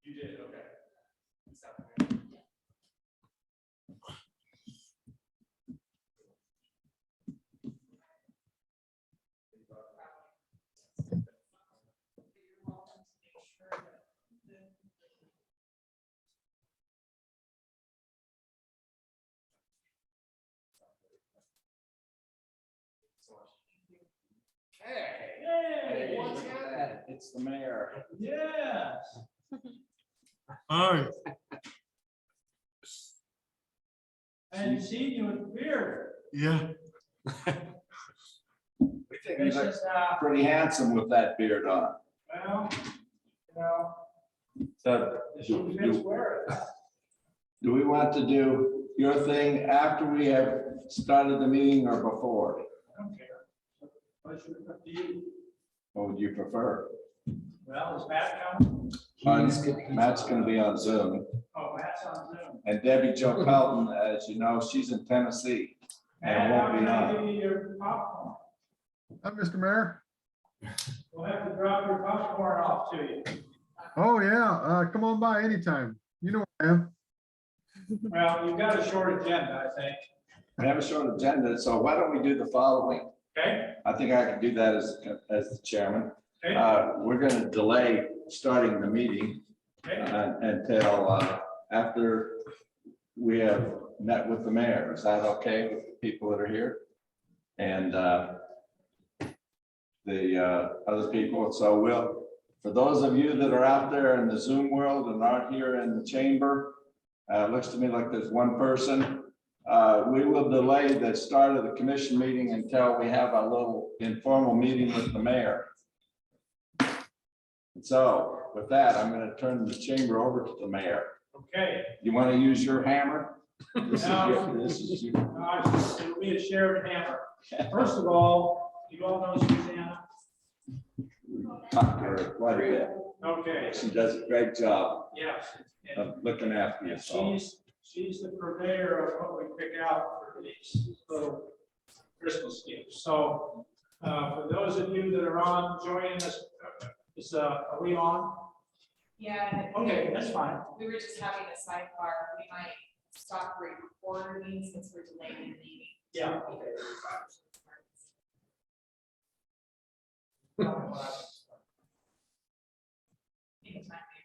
You did, okay. Hey, what's that? It's the mayor. Yes. Hi. I hadn't seen you with the beard. Yeah. We think you It's look just, pretty handsome with that beard on. well, you know, So the shoe fits wear it. do we want to do your thing after we have started the meeting or before? I don't care. Pleasure up to you. What would you prefer? Well, is Matt coming? Matt's gonna be on Zoom. Oh, Matt's on Zoom. And Debbie Jo Pelton, as you know, she's in Tennessee. Matt, won't how be can I on. give you your popcorn? Hi, Mr. Mayor. We'll have to drop your popcorn off to you. Oh, yeah. Come on by anytime. You know where I am. Well, you've got a short agenda, I think. We have a short agenda, so why don't we do the following? Okay? I think I can do that as the chairman. Okay? We're gonna delay starting the meeting Okay? until after we have met with the mayor. Is that okay with the people that are here? And the other people. So for those of you that are out there in the Zoom world and aren't here in the chamber, it looks to me like there's one person. We will delay the start of the commission meeting until we have a little informal meeting with the mayor. So with that, I'm going to turn the chamber over to the mayor. Okay. You want to use your hammer? This is No. your, this is your. It'll be a shared hammer. First of all, you all know Susanna? Talk to her quite a bit. Okay, She does a great job yes. And of looking after you. So she's the purveyor of what we pick out for these little Christmas gifts. So for those of you that are on, joining us, are we on? Yeah. Okay, that's fine. We were just having a sidebar. We might stop recording since we're delaying the meeting. Yeah.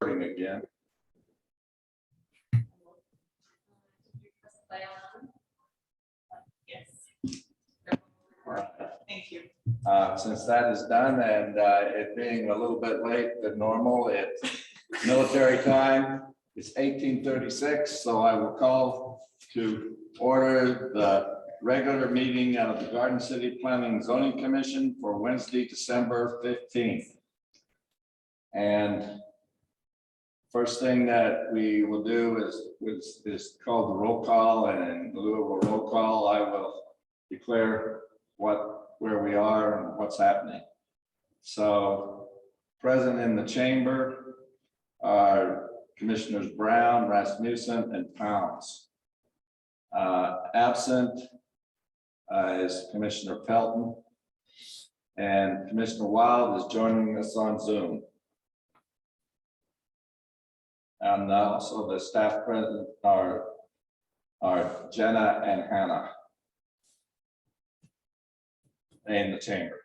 recording again. Yes. Thank you. Since that is done and it being a little bit late than normal, it's military time. It's 18:36, so I will call to order the regular meeting of the Garden City Planning and Zoning Commission for Wednesday, December 15th. And first thing that we will do is call the roll call, and in lieu of a roll call, I will declare where we are and what's happening. So present in the chamber are Commissioners Brown, Rasmussen, and Pounds. Absent is Commissioner Pelton, and Commissioner Wild is joining us on Zoom. And also the staff present are Jenna and Hannah in the chamber.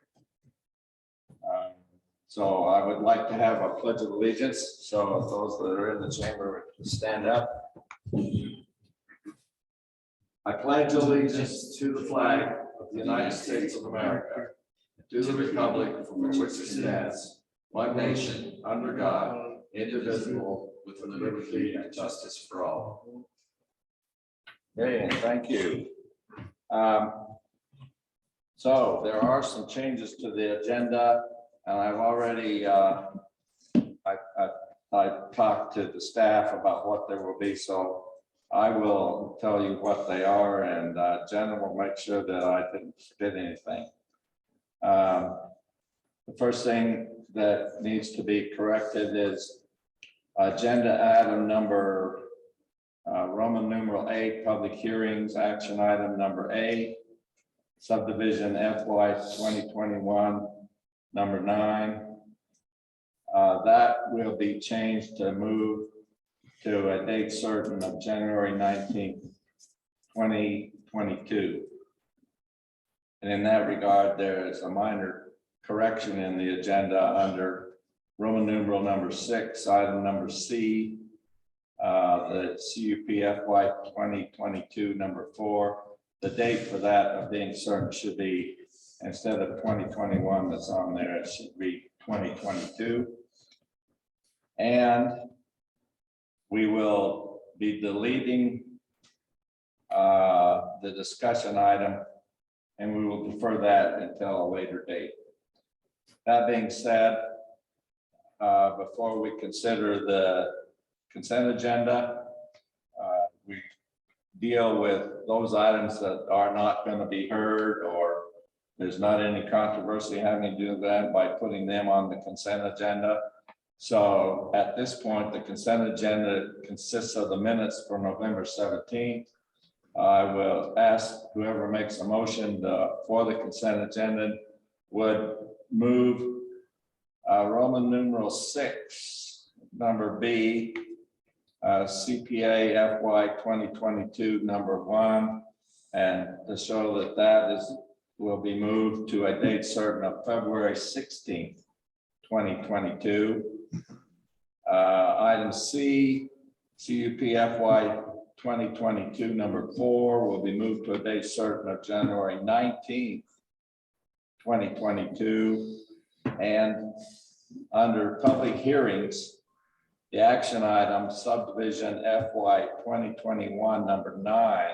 So I would like to have a pledge of allegiance. So those that are in the chamber stand up. I pledge allegiance to the flag of the United States of America, to the republic for which it stands, one nation, under God, indivisible, with liberty and justice for all. Okay, thank you. So there are some changes to the agenda, and I've already I talked to the staff about what there will be, so I will tell you what they are, and Jenna will make sure that I didn't forget anything. The first thing that needs to be corrected is agenda item number Roman numeral A, public hearings, action item number A, subdivision FY 2021 number 9. That will be changed to move to a date certain of January 19th, 2022. And in that regard, there is a minor correction in the agenda under Roman numeral number 6, item number C, the CUP FY 2022 number 4. The date for that of being certain should be, instead of 2021 that's on there, it should read 2022. And we will be deleting the discussion item, and we will defer that until a later date. That being said, before we consider the consent agenda, we deal with those items that are not going to be heard, or there's not any controversy having to do with that, by putting them on the consent agenda. So at this point, the consent agenda consists of the minutes for November 17th. I will ask whoever makes a motion for the consent agenda would move Roman numeral 6, number B, CPA FY 2022 number 1, and to show that that will be moved to a date certain of February 16th, 2022. Item C, CUP FY 2022 number 4 will be moved to a date certain of January 19th, 2022. And under public hearings, the action item subdivision FY 2021 number 9,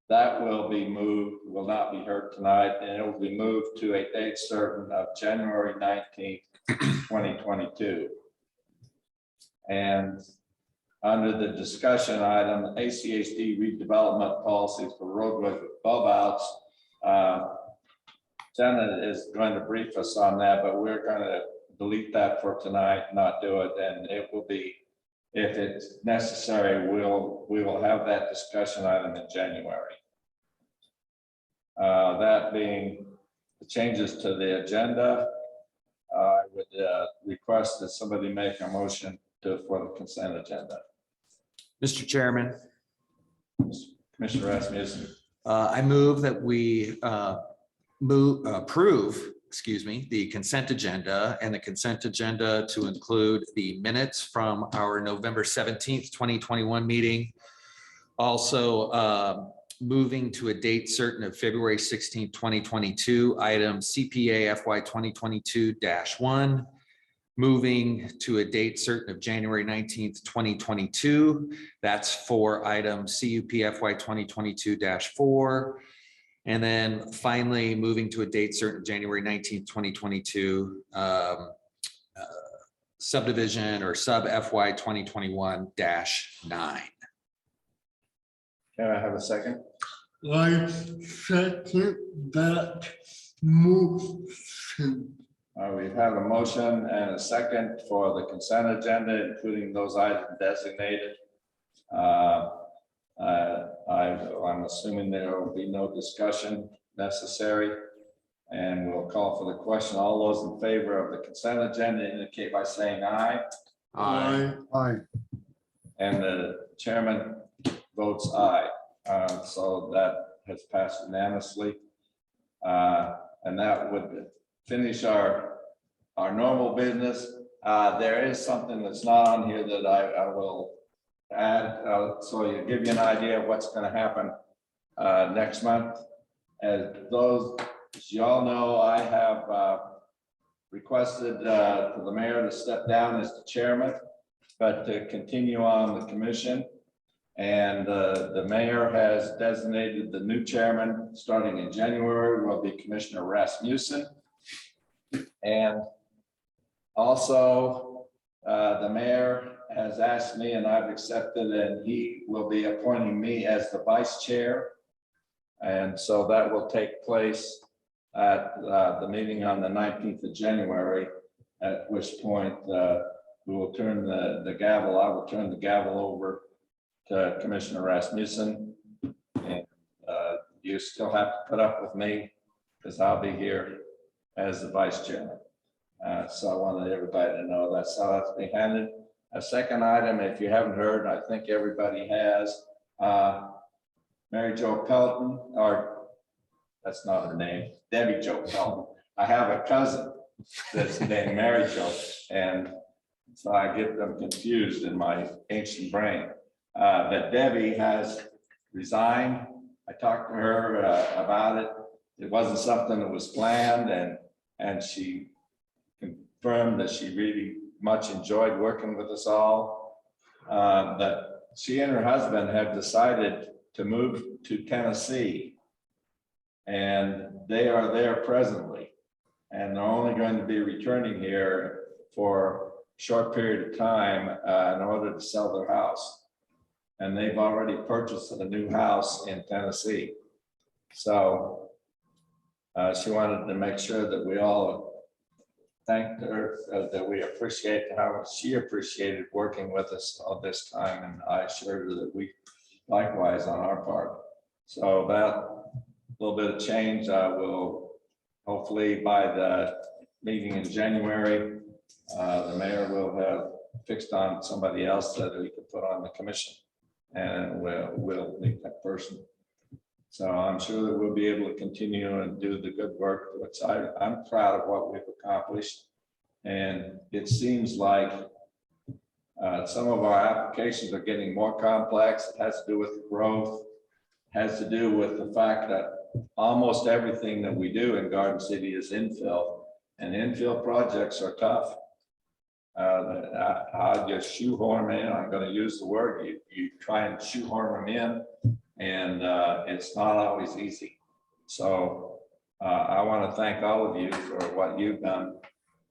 that will be moved, will not be heard tonight, and it will be moved to a date certain of January 19th, 2022. And under the discussion item, ACHD redevelopment policies for roadway above outs, Jenna is going to brief us on that, but we're going to delete that for tonight, not do it, and it will be, if it's necessary, we will have that discussion item in January. That being the changes to the agenda, I would request that somebody make a motion for the consent agenda. Mr. Chairman, Commissioner Rasmussen. I move that we approve, the consent agenda, and the consent agenda to include the minutes from our November 17th, 2021 meeting. Also, moving to a date certain of February 16th, 2022, item CPA FY 2022-1. Moving to a date certain of January 19th, 2022. That's for item CUP FY 2022-4. And then finally, moving to a date certain January 19th, 2022, subdivision or sub FY 2021-9. Can I have a second? I second that motion. We have a motion and a second for the consent agenda, including those items designated. I'm assuming there will be no discussion necessary, and we'll call for the question. All those in favor of the consent agenda indicate by saying aye. Aye. Aye. And the chairman votes aye. So that has passed unanimously. And that would finish our normal business. There is something that's not on here that I will add, so you give you an idea of what's going to happen next month. As you all know, I have requested for the mayor to step down as the chairman, but to continue on the commission. And the mayor has designated the new chairman starting in January will be Commissioner Rasmussen. And also the mayor has asked me, and I've accepted, and he will be appointing me as the vice chair. And so that will take place at the meeting on the 19th of January, at which point we will turn the gavel. I will turn the gavel over to Commissioner Rasmussen. And you still have to put up with me because I'll be here as the vice chairman. So I wanted everybody to know that's how that's being handled. A second item, if you haven't heard, I think everybody has, Mary Jo Pelton, or that's not her name, Debbie Jo Pelton. I have a cousin that's named Mary Jo, and so I get them confused in my ancient brain. But Debbie has resigned. I talked to her about it. It wasn't something that was planned, and she confirmed that she really much enjoyed working with us all. That she and her husband have decided to move to Tennessee, and they are there presently, and they're only going to be returning here for a short period of time in order to sell their house. And they've already purchased a new house in Tennessee. So she wanted to make sure that we all thanked her, that we appreciate how much she appreciated working with us all this time. And I assured her that we likewise on our part. So that little bit of change will hopefully by the meeting in January, the mayor will have fixed on somebody else that we could put on the commission, and we'll meet that person. So I'm sure that we'll be able to continue and do the good work, which I'm proud of what we've accomplished. And it seems like some of our applications are getting more complex. It has to do with growth, has to do with the fact that almost everything that we do in Garden City is infill, and infill projects are tough. I just shoehorn them in. I'm going to use the word. You try and shoehorn them in, and it's not always easy. So I want to thank all of you for what you've done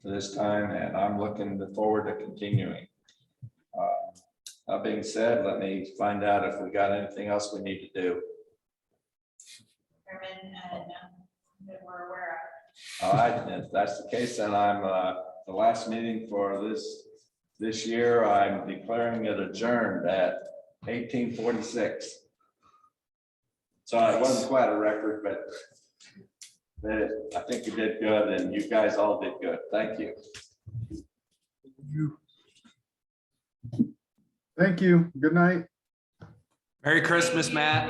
for this time, and I'm looking forward to continuing. That being said, let me find out if we got anything else we need to do. Chairman, and that we're aware of. All right, if that's the case, then I'm the last meeting for this year. I'm declaring it adjourned at 18:46. So it wasn't quite a record, but I think you did good, and you guys all did good. Thank you. Thank you. Good night. Merry Christmas, Matt.